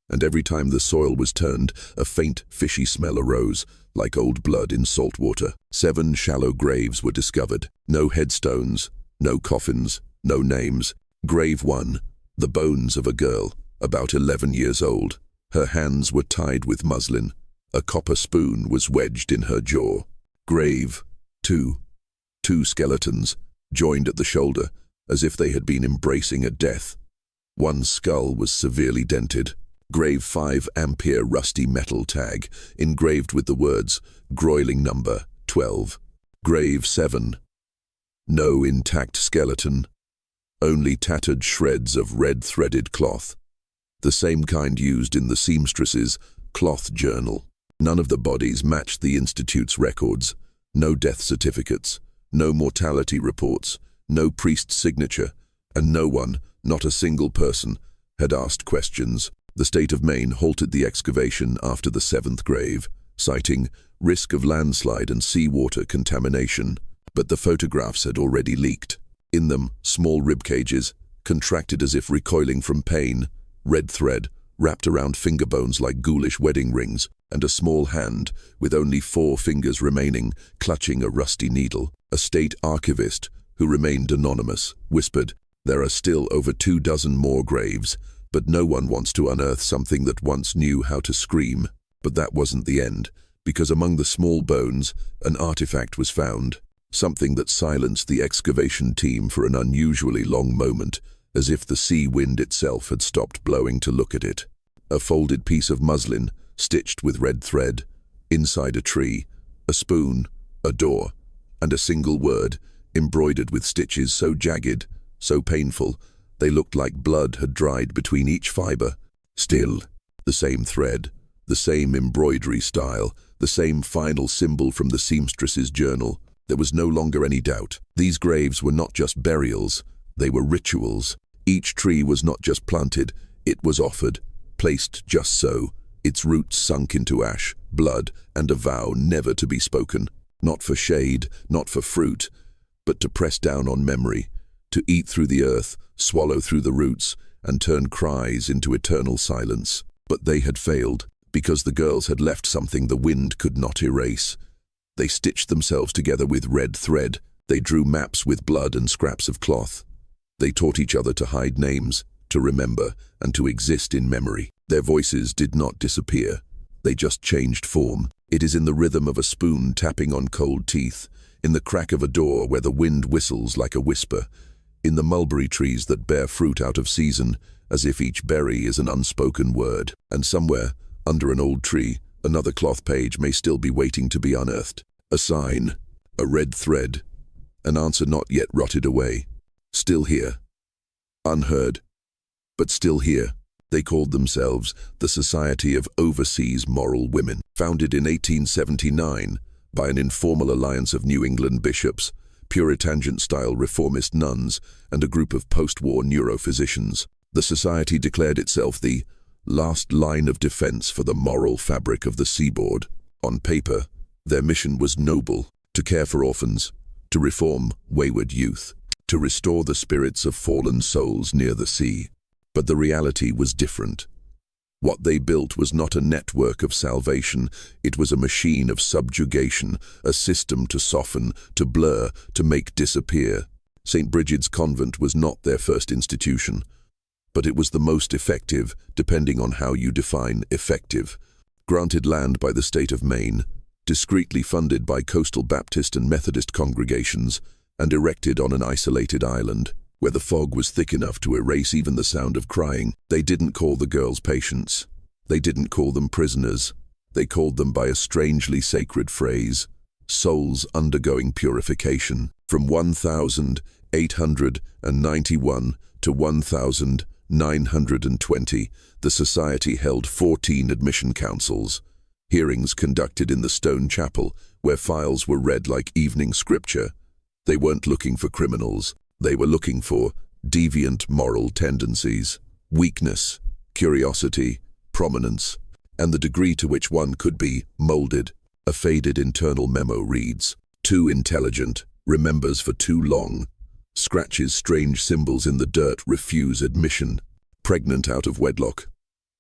and every time the soil was turned, a faint, fishy smell arose, like old blood in salt water. 7 shallow graves were discovered. No headstones, no coffins, no names. Grave 1, the bones of a girl, about 11 years old. Her hands were tied with muslin. A copper spoon was wedged in her jaw. Grave 2, 2 skeletons, joined at the shoulder, as if they had been embracing a death. One skull was severely dented. Grave 5 ampere rusty metal tag, engraved with the words, "Groiling number 12. Grave 7, no intact skeleton, only tattered shreds of red-threaded cloth, the same kind used in the seamstress's cloth journal. None of the bodies matched the Institute's records. No death certificates, no mortality reports, no priest's signature, and no one, not a single person, had asked questions. The state of Maine halted the excavation after the 7th grave, citing risk of landslide and seawater contamination. But the photographs had already leaked. In them, small rib cages, contracted as if recoiling from pain, red thread, wrapped around finger bones like ghoulish wedding rings, and a small hand, with only 4 fingers remaining, clutching a rusty needle. A state archivist, who remained anonymous, whispered, "There are still over 24 more graves, but no one wants to unearth something that once knew how to scream." But that wasn't the end, because among the small bones, an artifact was found, something that silenced the excavation team for an unusually long moment, as if the sea wind itself had stopped blowing to look at it. A folded piece of muslin, stitched with red thread, inside a tree, a spoon, a door, and a single word, embroidered with stitches so jagged, so painful, they looked like blood had dried between each fibre. Still, the same thread, the same embroidery style, the same final symbol from the seamstress's journal. There was no longer any doubt. These graves were not just burials, they were rituals. Each tree was not just planted, it was offered, placed just so, its roots sunk into ash, blood, and a vow never to be spoken. Not for shade, not for fruit, but to press down on memory, to eat through the earth, swallow through the roots, and turn cries into eternal silence. But they had failed, because the girls had left something the wind could not erase. They stitched themselves together with red thread. They drew maps with blood and scraps of cloth. They taught each other to hide names, to remember, and to exist in memory. Their voices did not disappear. They just changed form. It is in the rhythm of a spoon tapping on cold teeth, in the crack of a door where the wind whistles like a whisper, in the mulberry trees that bear fruit out of season, as if each berry is an unspoken word. And somewhere, under an old tree, another cloth page may still be waiting to be unearthed. A sign, a red thread, an answer not yet rotted away. Still here. Unheard, but still here. They called themselves the Society of Overseas Moral Women, founded in 1879 by an informal alliance of New England bishops, Puritan-style reformist nuns, and a group of post-war neurophysicians. The society declared itself the last line of defense for the moral fabric of the seaboard. On paper, their mission was noble: to care for orphans, to reform wayward youth, to restore the spirits of fallen souls near the sea. But the reality was different. What they built was not a network of salvation, it was a machine of subjugation, a system to soften, to blur, to make disappear. St. Brigid's Convent was not their first institution, but it was the most effective, depending on how you define effective. Granted land by the state of Maine, discreetly funded by coastal Baptist and Methodist congregations, and erected on an isolated island, where the fog was thick enough to erase even the sound of crying. They didn't call the girls patients. They didn't call them prisoners. They called them by a strangely sacred phrase: souls undergoing purification. From 1,891 to 1,920, the society held 14 admission councils, hearings conducted in the stone chapel, where files were read like evening scripture. They weren't looking for criminals. They were looking for deviant moral tendencies, weakness, curiosity, prominence, and the degree to which one could be molded. A faded internal memo reads: too intelligent, remembers for too long, scratches strange symbols in the dirt, refuse admission, pregnant out of wedlock,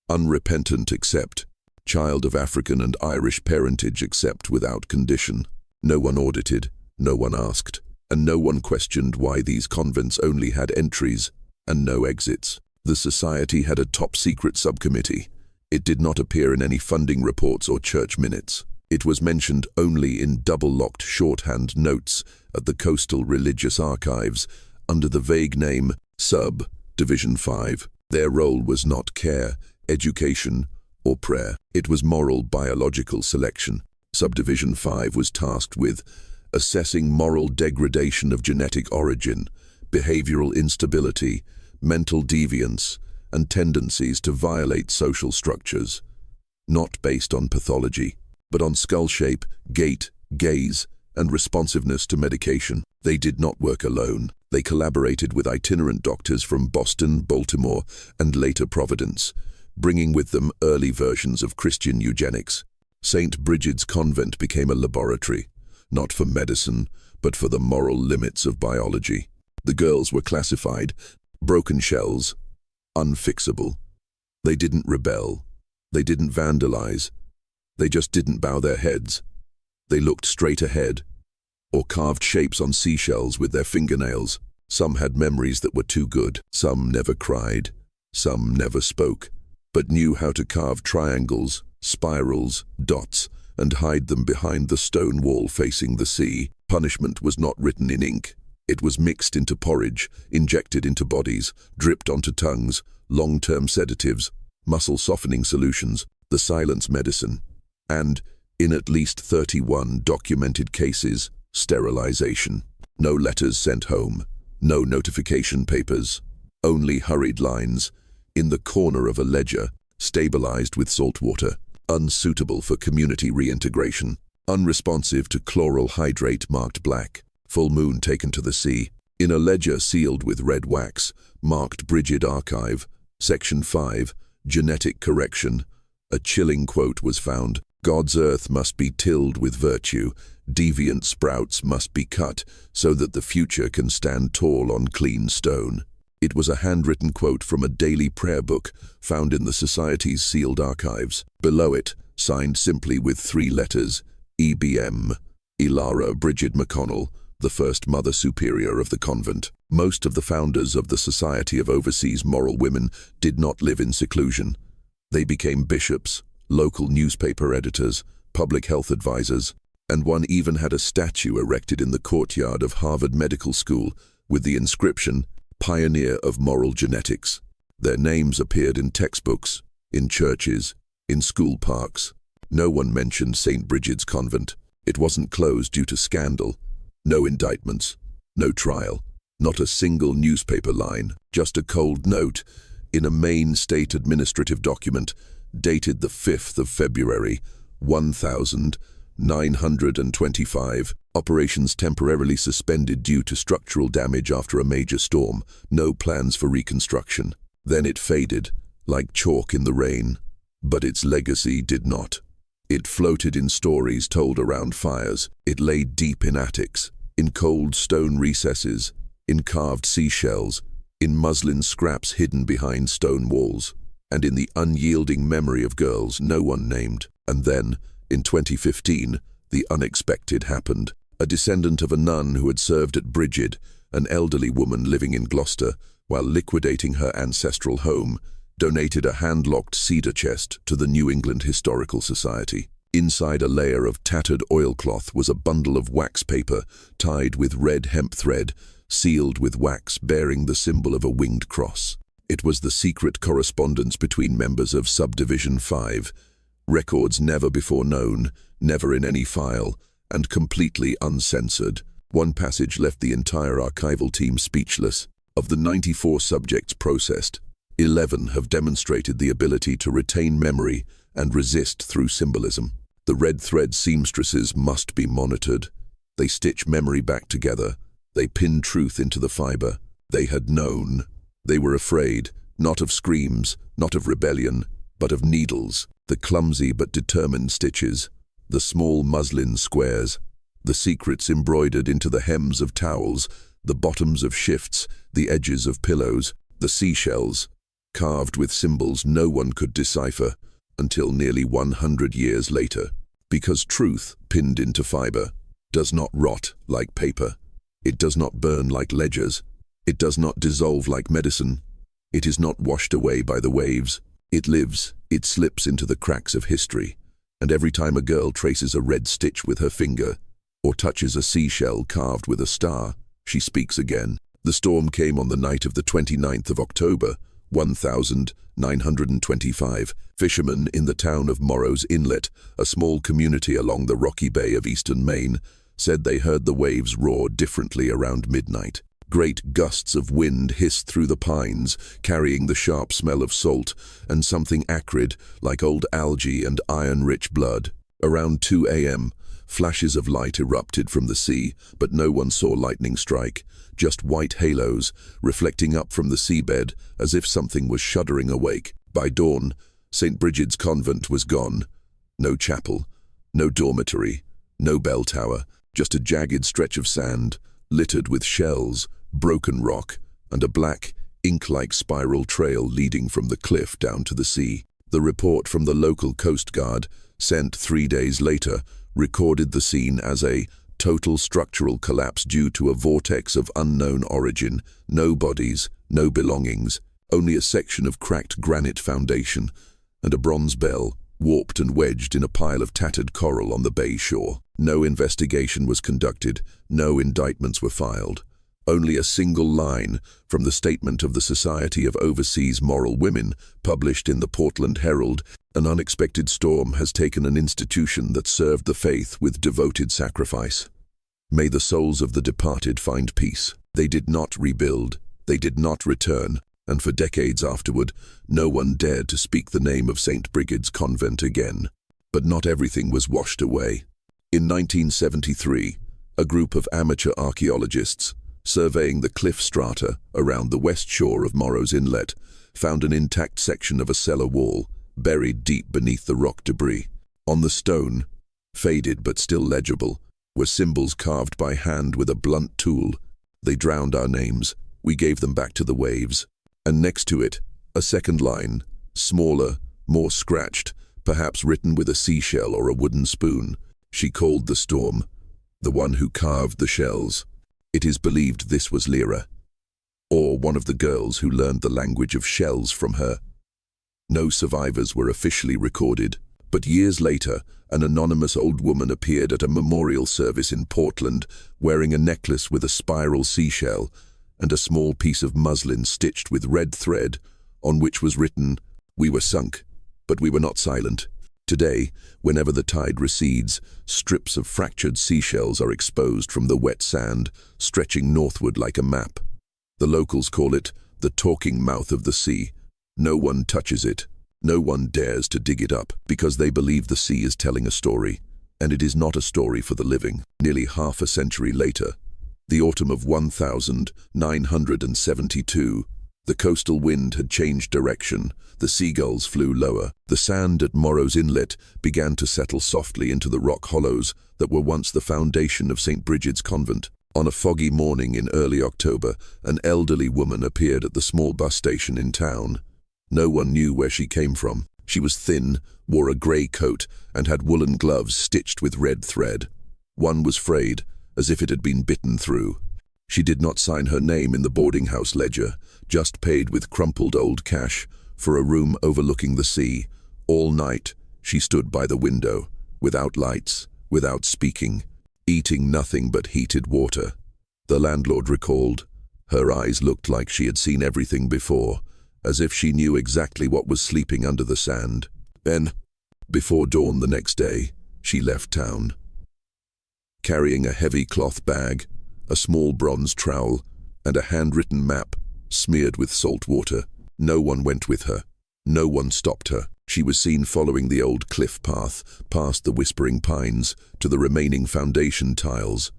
unrepentant accept, child of African and Irish parentage accept without condition. No one audited, no one asked, and no one questioned why these convents only had entries and no exits. The society had a top-secret subcommittee. It did not appear in any funding reports or church minutes. It was mentioned only in double-locked shorthand notes at the Coastal Religious Archives under the vague name Sub Division 5. Their role was not care, education, or prayer. It was moral biological selection. Subdivision 5 was tasked with assessing moral degradation of genetic origin, behavioral instability, mental deviance, and tendencies to violate social structures, not based on pathology, but on skull shape, gait, gaze, and responsiveness to medication. They did not work alone. They collaborated with itinerant doctors from Boston, Baltimore, and later Providence, bringing with them early versions of Christian eugenics. St. Brigid's Convent became a laboratory, not for medicine, but for the moral limits of biology. The girls were classified broken shells, unfixable. They didn't rebel. They didn't vandalize. They just didn't bow their heads. They looked straight ahead, or carved shapes on seashells with their fingernails. Some had memories that were too good. Some never cried. Some never spoke, but knew how to carve triangles, spirals, dots, and hide them behind the stone wall facing the sea. Punishment was not written in ink. It was mixed into porridge, injected into bodies, dripped onto tongues, long-term sedatives, muscle-softening solutions, the silence medicine, and, in at least 31 documented cases, sterilization. No letters sent home, no notification papers, only hurried lines, in the corner of a ledger, stabilized with salt water, unsuitable for community reintegration, unresponsive to chloral hydrate marked black, full moon taken to the sea, in a ledger sealed with red wax, marked Brigid Archive, Section 5, Genetic Correction. A chilling quote was found: God's earth must be tilled with virtue, deviant sprouts must be cut, so that the future can stand tall on clean stone. It was a handwritten quote from a daily prayer book found in the Society's sealed archives. Below it, signed simply with 3 letters, EBM, Ilara Brigid McConnell, the first Mother Superior of the convent. Most of the founders of the Society of Overseas Moral Women did not live in seclusion. They became bishops, local newspaper editors, public health advisors, and one even had a statue erected in the courtyard of Harvard Medical School with the inscription, Pioneer of Moral Genetics. Their names appeared in textbooks, in churches, in school parks. No one mentioned St. Brigid's Convent. It wasn't closed due to scandal. No indictments, no trial, not a single newspaper line, just a cold note in a Maine state administrative document dated the 5th of February, 1925. Operations temporarily suspended due to structural damage after a major storm. No plans for reconstruction. Then it faded, like chalk in the rain. But its legacy did not. It floated in stories told around fires. It lay deep in attics, in cold stone recesses, in carved seashells, in muslin scraps hidden behind stone walls, and in the unyielding memory of girls no one named. And then, in 2015, the unexpected happened. A descendant of a nun who had served at Brigid, an elderly woman living in Gloucester, while liquidating her ancestral home, donated a hand-locked cedar chest to the New England Historical Society. Inside a layer of tattered oilcloth was a bundle of wax paper tied with red hemp thread, sealed with wax bearing the symbol of a winged cross. It was the secret correspondence between members of Subdivision 5, records never before known, never in any file, and completely uncensored. One passage left the entire archival team speechless. Of the 94 subjects processed, 11 have demonstrated the ability to retain memory and resist through symbolism. The red thread seamstresses must be monitored. They stitch memory back together. They pin truth into the fiber. They had known. They were afraid, not of screams, not of rebellion, but of needles, the clumsy but determined stitches, the small muslin squares, the secrets embroidered into the hems of towels, the bottoms of shifts, the edges of pillows, the seashells, carved with symbols no one could decipher until nearly 100 years later. Because truth, pinned into fiber, does not rot like paper. It does not burn like ledgers. It does not dissolve like medicine. It is not washed away by the waves. It lives, it slips into the cracks of history. And every time a girl traces a red stitch with her finger, or touches a seashell carved with a star, she speaks again. The storm came on the night of the 29th of October, 1925. Fishermen in the town of Morrow's Inlet, a small community along the rocky bay of eastern Maine, said they heard the waves roar differently around midnight. Great gusts of wind hissed through the pines, carrying the sharp smell of salt and something acrid like old algae and iron-rich blood. Around 2 a.m., flashes of light erupted from the sea, but no one saw lightning strike, just white halos reflecting up from the seabed as if something was shuddering awake. By dawn, St. Brigid's Convent was gone. No chapel, no dormitory, no bell tower, just a jagged stretch of sand, littered with shells, broken rock, and a black, ink-like spiral trail leading from the cliff down to the sea. The report from the local Coast Guard, sent 3 days later, recorded the scene as a total structural collapse due to a vortex of unknown origin, no bodies, no belongings, only a section of cracked granite foundation, and a bronze bell, warped and wedged in a pile of tattered coral on the bay shore. No investigation was conducted, no indictments were filed. Only a single line from the statement of the Society of Overseas Moral Women, published in the Portland Herald: "An unexpected storm has taken an institution that served the faith with devoted sacrifice. May the souls of the departed find peace." They did not rebuild, they did not return, and for decades afterward, no one dared to speak the name of St. Brigid's Convent again. But not everything was washed away. In 1973, a group of amateur archaeologists, surveying the cliff strata around the west shore of Morrow's Inlet, found an intact section of a cellar wall, buried deep beneath the rock debris. On the stone, faded but still legible, were symbols carved by hand with a blunt tool. "They drowned our names. We gave them back to the waves." And next to it, a second line, smaller, more scratched, perhaps written with a seashell or a wooden spoon. "She called the storm, the one who carved the shells." It is believed this was Lyra, or one of the girls who learned the language of shells from her. No survivors were officially recorded, but years later, an anonymous old woman appeared at a memorial service in Portland, wearing a necklace with a spiral seashell and a small piece of muslin stitched with red thread, on which was written, "We were sunk, but we were not silent." Today, whenever the tide recedes, strips of fractured seashells are exposed from the wet sand, stretching northward like a map. The locals call it the talking mouth of the sea. No one touches it. No one dares to dig it up, because they believe the sea is telling a story, and it is not a story for the living. Nearly half a century later, the autumn of 1972, the coastal wind had changed direction. The seagulls flew lower. The sand at Morrow's Inlet began to settle softly into the rock hollows that were once the foundation of St. Brigid's Convent. On a foggy morning in early October, an elderly woman appeared at the small bus station in town. No one knew where she came from. She was thin, wore a grey coat, and had woolen gloves stitched with red thread. One was frayed, as if it had been bitten through. She did not sign her name in the boarding house ledger, just paid with crumpled old cash for a room overlooking the sea. All night, she stood by the window, without lights, without speaking, eating nothing but heated water. The landlord recalled, her eyes looked like she had seen everything before, as if she knew exactly what was sleeping under the sand. Then, before dawn the next day, she left town, carrying a heavy cloth bag, a small bronze trowel, and a handwritten map smeared with salt water. No one went with her. No one stopped her. She was seen following the old cliff path, past the whispering pines, to the remaining foundation tiles,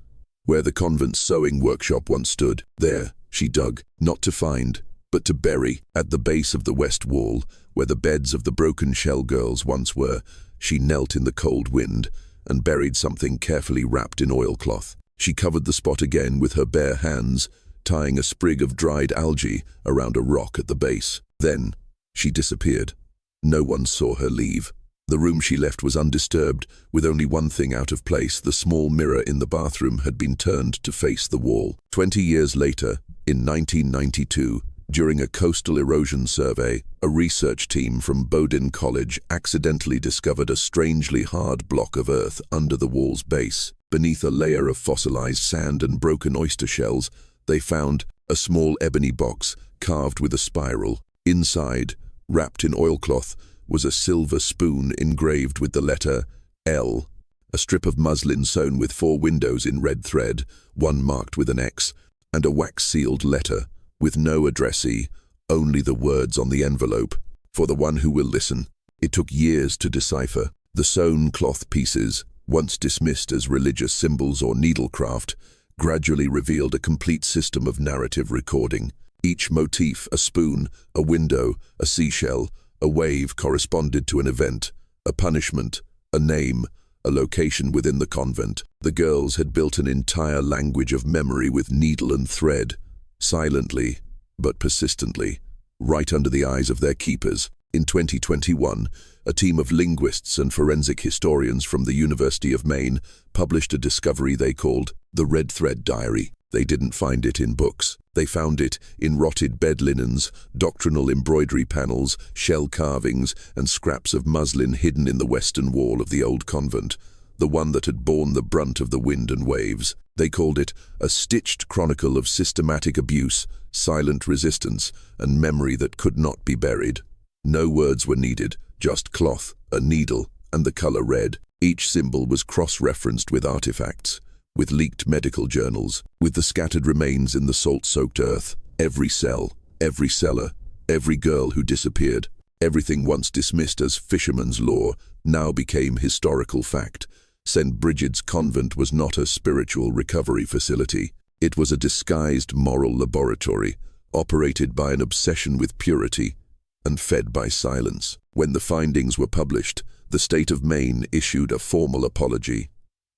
where the convent's sewing workshop once stood. There, she dug, not to find, but to bury. At the base of the west wall, where the beds of the broken shell girls once were, she knelt in the cold wind and buried something carefully wrapped in oilcloth. She covered the spot again with her bare hands, tying a sprig of dried algae around a rock at the base. Then, she disappeared. No one saw her leave. The room she left was undisturbed, with only one thing out of place. The small mirror in the bathroom had been turned to face the wall. 20 years later, in 1992, during a coastal erosion survey, a research team from Bowdoin College accidentally discovered a strangely hard block of earth under the wall's base. Beneath a layer of fossilized sand and broken oyster shells, they found a small ebony box carved with a spiral. Inside, wrapped in oilcloth, was a silver spoon engraved with the letter L, a strip of muslin sewn with 4 windows in red thread, one marked with an X, and a wax-sealed letter with no addressee, only the words on the envelope, "For the one who will listen." It took years to decipher. The sewn cloth pieces, once dismissed as religious symbols or needlecraft, gradually revealed a complete system of narrative recording. Each motif, a spoon, a window, a seashell, a wave, corresponded to an event, a punishment, a name, a location within the convent. The girls had built an entire language of memory with needle and thread, silently but persistently, right under the eyes of their keepers. In 2021, a team of linguists and forensic historians from the University of Maine published a discovery they called the Red Thread Diary. They didn't find it in books. They found it in rotted bed linens, doctrinal embroidery panels, shell carvings, and scraps of muslin hidden in the western wall of the old convent, the one that had borne the brunt of the wind and waves. They called it a stitched chronicle of systematic abuse, silent resistance, and memory that could not be buried. No words were needed, just cloth, a needle, and the color red. Each symbol was cross-referenced with artifacts, with leaked medical journals, with the scattered remains in the salt-soaked earth. Every cell, every cellar, every girl who disappeared, everything once dismissed as fisherman's lore now became historical fact. St. Brigid's Convent was not a spiritual recovery facility. It was a disguised moral laboratory, operated by an obsession with purity and fed by silence. When the findings were published, the state of Maine issued a formal apology.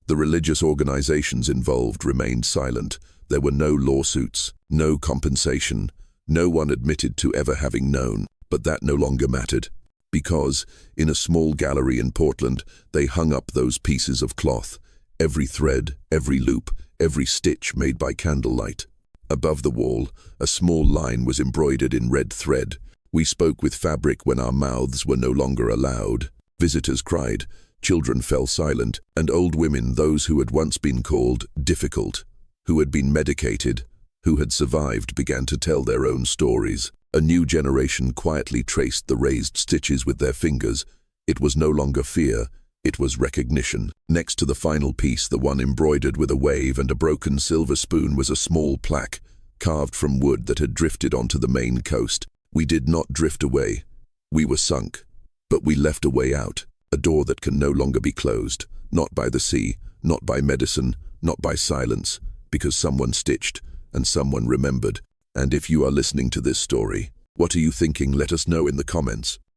The religious organizations involved remained silent. There were no lawsuits, no compensation, no one admitted to ever having known. But that no longer mattered, because, in a small gallery in Portland, they hung up those pieces of cloth, every thread, every loop, every stitch made by candlelight. Above the wall, a small line was embroidered in red thread. We spoke with fabric when our mouths were no longer allowed. Visitors cried, children fell silent, and old women, those who had once been called difficult, who had been medicated, who had survived, began to tell their own stories. A new generation quietly traced the raised stitches with their fingers. It was no longer fear, it was recognition. Next to the final piece, the one embroidered with a wave and a broken silver spoon, was a small plaque, carved from wood that had drifted onto the Maine coast. We did not drift away. We were sunk. But we left a way out, a door that can no longer be closed, not by the sea, not by medicine, not by silence, because someone stitched and someone remembered. And if you are listening to this story, what are you thinking? Let us know in the comments.